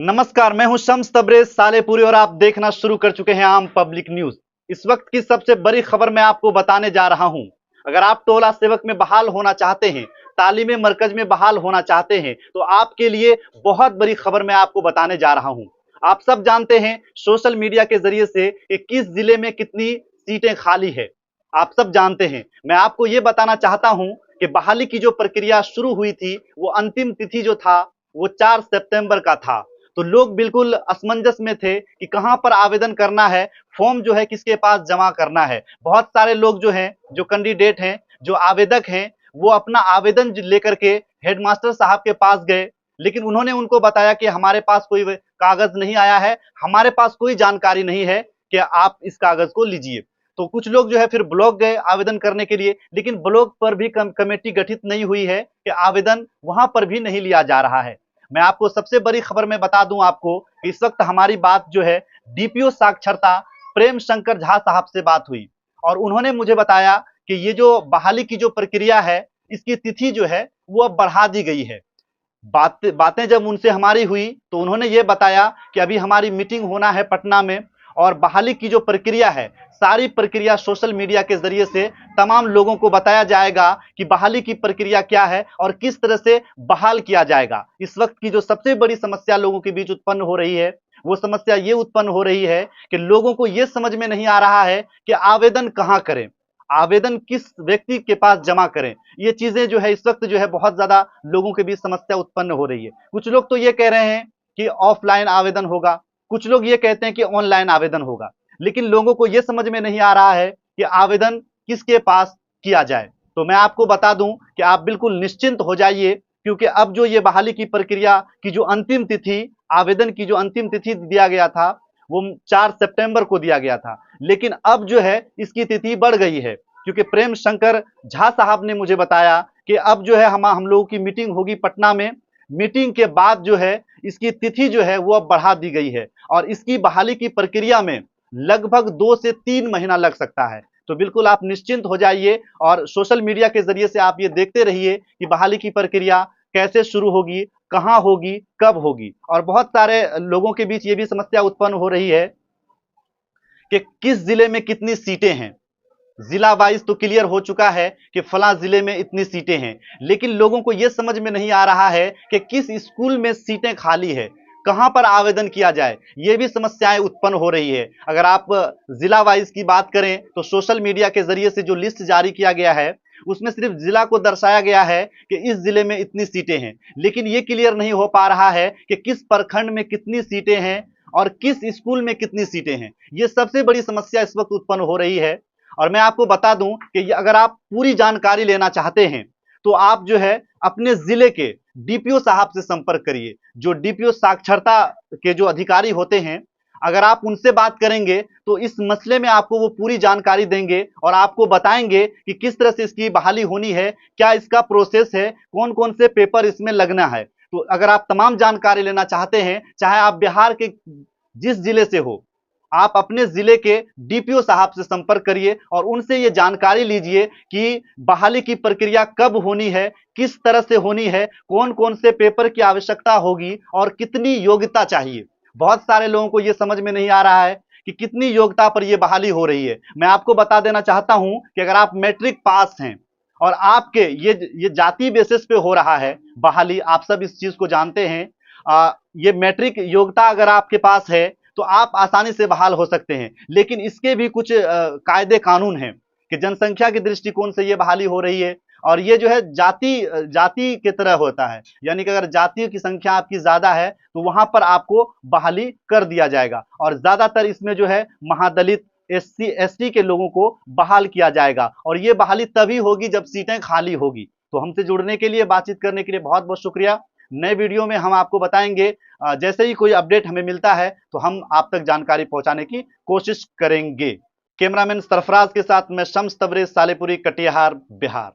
नमस्कार, मैं हूं शम्स तबरेज सालेपुरी और आप देखना शुरू कर चुके हैं आम पब्लिक न्यूज। इस वक्त की सबसे बड़ी खबर मैं आपको बताने जा रहा हूं। अगर आप टोला सेवक में बहाल होना चाहते हैं, तालीमी मरकज में बहाल होना चाहते हैं, तो आपके लिए बहुत बड़ी खबर मैं आपको बताने जा रहा हूं। आप सब जानते हैं सोशल मीडिया के जरिए से कि किस जिले में कितनी सीटें खाली है। आप सब जानते हैं। मैं आपको ये बताना चाहता हूं कि बहाली की जो प्रक्रिया शुरू हुई थी, वो अंतिम तिथि जो था वो 4 सितंबर का था। तो लोग बिल्कुल असमंजस में थे कि कहां पर आवेदन करना है, फॉर्म जो है किसके पास जमा करना है। बहुत सारे लोग जो हैं, जो कैंडिडेट हैं, जो आवेदक हैं, वो अपना आवेदन लेकर के हेडमास्टर साहब के पास गए, लेकिन उन्होंने उनको बताया कि हमारे पास कोई कागज नहीं आया है, हमारे पास कोई जानकारी नहीं है कि आप इस कागज को लीजिए। तो कुछ लोग जो है फिर ब्लॉक गए आवेदन करने के लिए, लेकिन ब्लॉक पर भी कमेटी गठित नहीं हुई है कि आवेदन वहां पर भी नहीं लिया जा रहा है। मैं आपको सबसे बड़ी खबर में बता दूं आपको कि इस वक्त हमारी बात जो है डीपीओ साक्षरता प्रेम शंकर झा साहब से बात हुई और उन्होंने मुझे बताया कि ये जो बहाली की जो प्रक्रिया है, इसकी तिथि जो है वो अब बढ़ा दी गई है। बातें जब उनसे हमारी हुई तो उन्होंने ये बताया कि अभी हमारी मीटिंग होना है पटना में और बहाली की जो प्रक्रिया है, सारी प्रक्रिया सोशल मीडिया के जरिए से तमाम लोगों को बताया जाएगा कि बहाली की प्रक्रिया क्या है और किस तरह से बहाल किया जाएगा। इस वक्त की जो सबसे बड़ी समस्या लोगों के बीच उत्पन्न हो रही है, वो समस्या ये उत्पन्न हो रही है कि लोगों को ये समझ में नहीं आ रहा है कि आवेदन कहां करें, आवेदन किस व्यक्ति के पास जमा करें। ये चीजें जो है इस वक्त जो है बहुत ज्यादा लोगों के बीच समस्या उत्पन्न हो रही है। कुछ लोग तो ये कह रहे हैं कि ऑफलाइन आवेदन होगा, कुछ लोग ये कहते हैं कि ऑनलाइन आवेदन होगा, लेकिन लोगों को ये समझ में नहीं आ रहा है कि आवेदन किसके पास किया जाए। तो मैं आपको बता दूं कि आप बिल्कुल निश्चिंत हो जाइए, क्योंकि अब जो ये बहाली की प्रक्रिया की जो अंतिम तिथि, आवेदन की जो अंतिम तिथि दिया गया था वो 4 सितंबर को दिया गया था, लेकिन अब जो है इसकी तिथि बढ़ गई है, क्योंकि प्रेम शंकर झा साहब ने मुझे बताया कि अब जो है हम लोगों की मीटिंग होगी पटना में। मीटिंग के बाद जो है इसकी तिथि जो है वो अब बढ़ा दी गई है और इसकी बहाली की प्रक्रिया में लगभग 2 से 3 महीना लग सकता है। तो बिल्कुल आप निश्चिंत हो जाइए और सोशल मीडिया के जरिए से आप ये देखते रहिए कि बहाली की प्रक्रिया कैसे शुरू होगी, कहां होगी, कब होगी। और बहुत सारे लोगों के बीच ये भी समस्या उत्पन्न हो रही है कि किस जिले में कितनी सीटें हैं। जिला वाइज तो क्लियर हो चुका है कि फला जिले में इतनी सीटें हैं, लेकिन लोगों को यह समझ में नहीं आ रहा है कि किस स्कूल में सीटें खाली है, कहां पर आवेदन किया जाए। ये भी समस्याएं उत्पन्न हो रही है। अगर आप जिला वाइज की बात करें तो सोशल मीडिया के जरिए से जो लिस्ट जारी किया गया है, उसमें सिर्फ जिला को दर्शाया गया है कि इस जिले में इतनी सीटें हैं, लेकिन यह क्लियर नहीं हो पा रहा है कि किस प्रखंड में कितनी सीटें हैं और किस स्कूल में कितनी सीटें हैं। यह सबसे बड़ी समस्या इस वक्त उत्पन्न हो रही है। और मैं आपको बता दूं कि अगर आप पूरी जानकारी लेना चाहते हैं तो आप जो है अपने जिले के डीपीओ साहब से संपर्क करिए। जो डीपीओ साक्षरता के जो अधिकारी होते हैं, अगर आप उनसे बात करेंगे तो इस मसले में आपको वो पूरी जानकारी देंगे और आपको बताएंगे कि किस तरह से इसकी बहाली होनी है, क्या इसका प्रोसेस है, कौन कौन से पेपर इसमें लगना है। तो अगर आप तमाम जानकारी लेना चाहते हैं, चाहे आप बिहार के जिस जिले से हो, आप अपने जिले के डीपीओ साहब से संपर्क करिए और उनसे ये जानकारी लीजिए कि बहाली की प्रक्रिया कब होनी है, किस तरह से होनी है, कौन कौन से पेपर की आवश्यकता होगी और कितनी योग्यता चाहिए। बहुत सारे लोगों को यह समझ में नहीं आ रहा है कि कितनी योग्यता पर यह बहाली हो रही है। मैं आपको बता देना चाहता हूं कि अगर आप मैट्रिक पास हैं और आपके ये जाति बेसिस पे हो रहा है बहाली, आप सब इस चीज को जानते हैं। ये मैट्रिक योग्यता अगर आपके पास है तो आप आसानी से बहाल हो सकते हैं, लेकिन इसके भी कुछ कायदे कानून हैं कि जनसंख्या के दृष्टिकोण से ये बहाली हो रही है और ये जो है जाति जाति की तरह होता है, यानी कि अगर जातियों की संख्या आपकी ज्यादा है तो वहां पर आपको बहाली कर दिया जाएगा और ज्यादातर इसमें जो है महादलित, एससी एसटी के लोगों को बहाल किया जाएगा और ये बहाली तभी होगी जब सीटें खाली होगी। तो हमसे जुड़ने के लिए, बातचीत करने के लिए बहुत बहुत शुक्रिया। नए वीडियो में हम आपको बताएंगे, जैसे ही कोई अपडेट हमें मिलता है तो हम आप तक जानकारी पहुंचाने की कोशिश करेंगे। कैमरामैन सरफराज के साथ मैं शम्स तबरेज सालेपुरी, कटिहार, बिहार।